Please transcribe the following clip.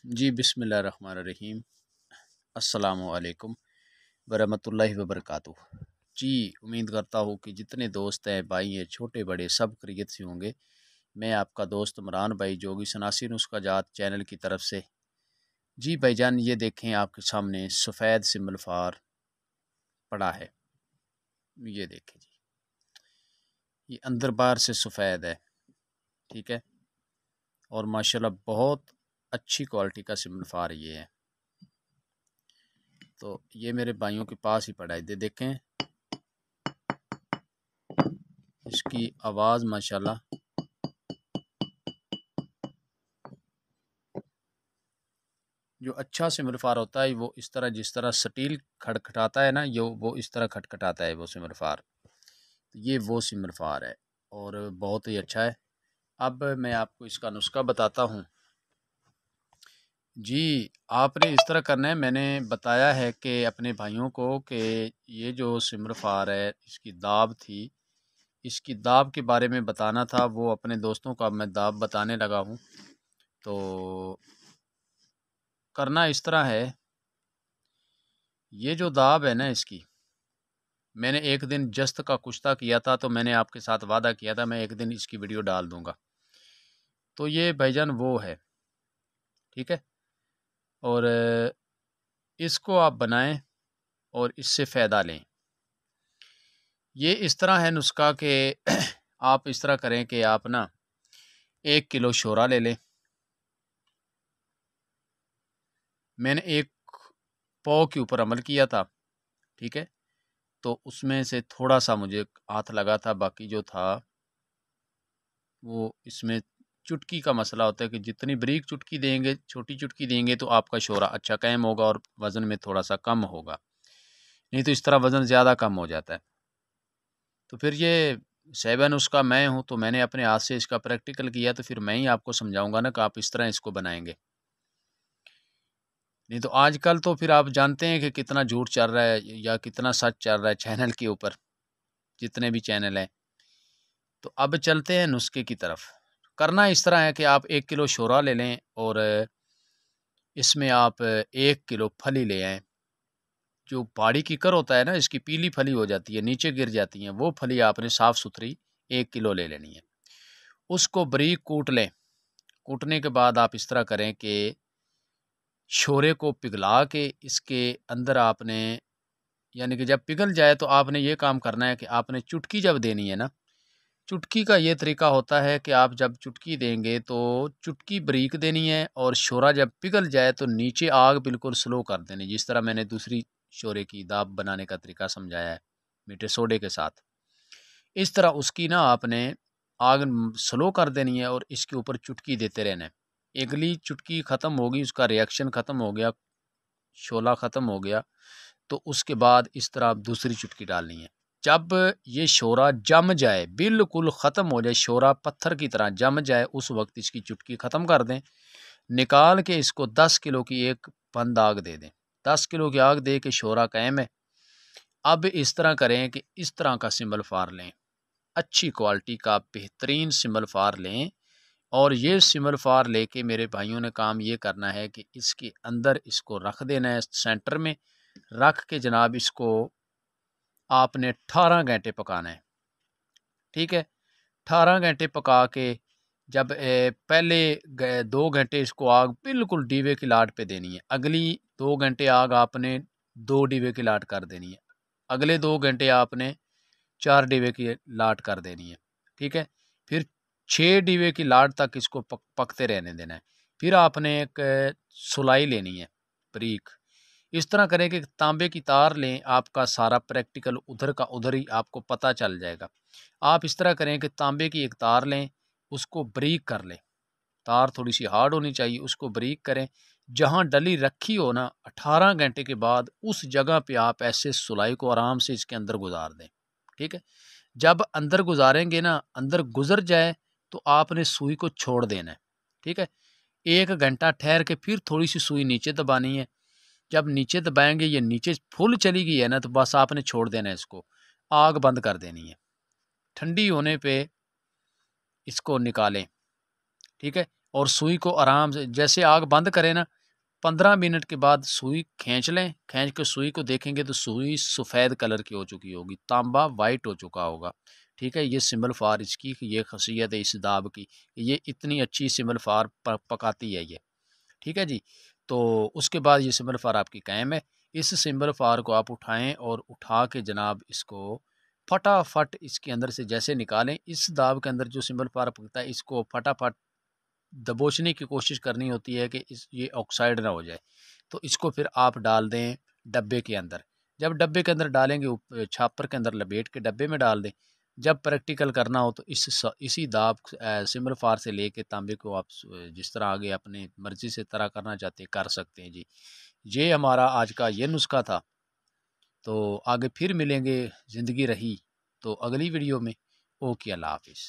جی بسم اللہ الرحمن الرحیم۔ السلام علیکم ورحمۃ اللہ وبرکاتہ۔ جی امید کرتا ہوں کہ جتنے دوست ہیں، بھائی ہیں، چھوٹے بڑے، سب خیریت سے ہوں گے۔ میں آپ کا دوست عمران بھائی جوگی شناسی نسخہ جات چینل کی طرف سے۔ جی بھائی جان، یہ دیکھیں آپ کے سامنے سفید سمبل فار پڑا ہے، یہ دیکھیں جی، یہ اندر باہر سے سفید ہے، ٹھیک ہے، اور ماشاءاللہ بہت اچھی کوالٹی کا سمبل فار یہ ہے۔ تو یہ میرے بھائیوں کے پاس ہی پڑا ہے، دیکھیں اس کی آواز ماشاءاللہ جو اچھا سمبل فار ہوتا ہے وہ اس طرح، جس طرح سٹیل کھٹکھٹاتا ہے نا، وہ اس طرح کھٹکھٹاتا ہے وہ سمبل فار۔ یہ وہ سمبل فار ہے اور بہت ہی اچھا ہے۔ اب میں آپ کو اس کا نسخہ بتاتا ہوں۔ جی آپ نے اس طرح کرنا ہے، میں نے بتایا ہے کہ اپنے بھائیوں کو کہ یہ جو سمبل فار ہے اس کی داب تھی، اس کی داب کے بارے میں بتانا تھا، وہ اپنے دوستوں کو اب میں داب بتانے لگا ہوں۔ تو کرنا اس طرح ہے، یہ جو داب ہے نا اس کی، میں نے ایک دن جست کا کشتہ کیا تھا، تو میں نے آپ کے ساتھ وعدہ کیا تھا میں ایک دن اس کی ویڈیو ڈال دوں گا۔ تو یہ بھائی جان وہ ہے، ٹھیک ہے، اور اس کو آپ بنائیں اور اس سے فائدہ لیں۔ یہ اس طرح ہے نسخہ کہ آپ اس طرح کریں کہ آپ نا 1 کلو شورا لے لیں۔ میں نے 1 پاؤ کے اوپر عمل کیا تھا، ٹھیک ہے، تو اس میں سے تھوڑا سا مجھے ہاتھ لگا تھا، باقی جو تھا وہ اس میں چٹکی کا مسئلہ ہوتا ہے کہ جتنی بریک چٹکی دیں گے، چھوٹی چٹکی دیں گے تو آپ کا شورا اچھا قائم ہوگا اور وزن میں تھوڑا سا کم ہوگا، نہیں تو اس طرح وزن زیادہ کم ہو جاتا ہے۔ تو پھر یہ 7 اس کا میں ہوں، تو میں نے اپنے ہاتھ سے اس کا پریکٹیکل کیا، تو پھر میں ہی آپ کو سمجھاؤں گا نا کہ آپ اس طرح اس کو بنائیں گے، نہیں تو آج کل تو پھر آپ جانتے ہیں کہ کتنا جھوٹ چل رہا ہے یا کتنا سچ چل رہا ہے چینل کے اوپر، جتنے بھی چینل ہیں۔ تو اب چلتے ہیں نسخے کی طرف۔ کرنا اس طرح ہے کہ آپ 1 کلو شورا لے لیں اور اس میں آپ 1 کلو پھلی لے آئیں۔ جو پہاڑی کیکر ہوتا ہے نا، اس کی پیلی پھلی ہو جاتی ہے، نیچے گر جاتی ہیں، وہ پھلی آپ نے صاف ستھری 1 کلو لے لینی ہے۔ اس کو بریک کوٹ لیں۔ کوٹنے کے بعد آپ اس طرح کریں کہ شورے کو پگھلا کے اس کے اندر آپ نے، یعنی کہ جب پگھل جائے تو آپ نے یہ کام کرنا ہے کہ آپ نے چٹکی جب دینی ہے نا، چٹکی کا یہ طریقہ ہوتا ہے کہ آپ جب چٹکی دیں گے تو چٹکی بریک دینی ہے، اور شورا جب پگھل جائے تو نیچے آگ بالکل سلو کر دینی، جس طرح میں نے دوسری شورے کی داب بنانے کا طریقہ سمجھایا ہے میٹھے سوڈے کے ساتھ۔ اس طرح اس کی نا آپ نے آگ سلو کر دینی ہے اور اس کے اوپر چٹکی دیتے رہنا ہے۔ اگلی چٹکی ختم ہوگی، اس کا ریئیکشن ختم ہو گیا، شعلہ ختم ہو گیا، تو اس کے بعد اس طرح آپ دوسری چٹکی ڈالنی ہے۔ جب یہ شورا جم جائے، بالکل ختم ہو جائے، شورا پتھر کی طرح جم جائے، اس وقت اس کی چٹکی ختم کر دیں، نکال کے اس کو 10 کلو کی ایک بند آگ دے دیں۔ 10 کلو کی آگ دے کے شورا قائم ہے۔ اب اس طرح کریں کہ اس طرح کا سمبل فار لیں، اچھی کوالٹی کا بہترین سمبل فار لیں، اور یہ سمبل فار لے کے میرے بھائیوں نے کام یہ کرنا ہے کہ اس کے اندر اس کو رکھ دینا ہے، سینٹر میں رکھ کے جناب اس کو آپ نے 18 گھنٹے پکانا ہے، ٹھیک ہے۔ 18 گھنٹے پکا کے جب پہلے 2 گھنٹے اس کو آگ بالکل ڈیوے کی لاٹ پہ دینی ہے، اگلی 2 گھنٹے آگ آپ نے 2 ڈیوے کی لاٹ کر دینی ہے، اگلے 2 گھنٹے آپ نے 4 ڈیوے کی لاٹ کر دینی ہے، ٹھیک ہے۔ پھر 6 ڈیوے کی لاٹ تک اس کو پکتے رہنے دینا ہے۔ پھر آپ نے ایک سلائی لینی ہے بریک، اس طرح کریں کہ تانبے کی تار لیں، آپ کا سارا پریکٹیکل ادھر کا ادھر ہی آپ کو پتہ چل جائے گا۔ آپ اس طرح کریں کہ تانبے کی ایک تار لیں، اس کو بریک کر لیں، تار تھوڑی سی ہارڈ ہونی چاہیے، اس کو بریک کریں، جہاں ڈلی رکھی ہو نا، 18 گھنٹے کے بعد اس جگہ پہ آپ ایسے سلائی کو آرام سے اس کے اندر گزار دیں، ٹھیک ہے۔ جب اندر گزاریں گے نا، اندر گزر جائے تو آپ نے سوئی کو چھوڑ دینا ہے، ٹھیک ہے۔ 1 گھنٹہ ٹھہر کے پھر تھوڑی سی سوئی نیچے دبانی ہے، جب نیچے دبائیں گے، یہ نیچے پھول چلی گئی ہے نا، تو بس آپ نے چھوڑ دینا ہے، اس کو آگ بند کر دینی ہے۔ ٹھنڈی ہونے پہ اس کو نکالیں، ٹھیک ہے، اور سوئی کو آرام سے جیسے آگ بند کریں نا 15 منٹ کے بعد سوئی کھینچ لیں، کھینچ کے سوئی کو دیکھیں گے تو سوئی سفید کلر کی ہو چکی ہوگی، تانبا وائٹ ہو چکا ہوگا، ٹھیک ہے۔ یہ سمبل فار اس کی یہ خاصیت ہے اس داب کی، یہ اتنی اچھی سمبل فار پکاتی ہے یہ، ٹھیک ہے جی۔ تو اس کے بعد یہ سمبل فار آپ کی قائم ہے۔ اس سمبل فار کو آپ اٹھائیں اور اٹھا کے جناب اس کو فٹافٹ اس کے اندر سے جیسے نکالیں، اس داب کے اندر جو سمبل فار پکتا ہے اس کو فٹافٹ دبوچنے کی کوشش کرنی ہوتی ہے کہ یہ آکسائڈ نہ ہو جائے، تو اس کو پھر آپ ڈال دیں ڈبے کے اندر۔ جب ڈبے کے اندر ڈالیں گے چھاپر کے اندر لپیٹ کے ڈبے میں ڈال دیں۔ جب پریکٹیکل کرنا ہو تو اسی داب سمبل فار سے لے کے تانبے کو آپ جس طرح آگے اپنے مرضی سے طرح کرنا چاہتے ہیں کر سکتے ہیں جی۔ یہ ہمارا آج کا یہ نسخہ تھا، تو آگے پھر ملیں گے، زندگی رہی تو اگلی ویڈیو میں۔ اوکے، اللہ حافظ۔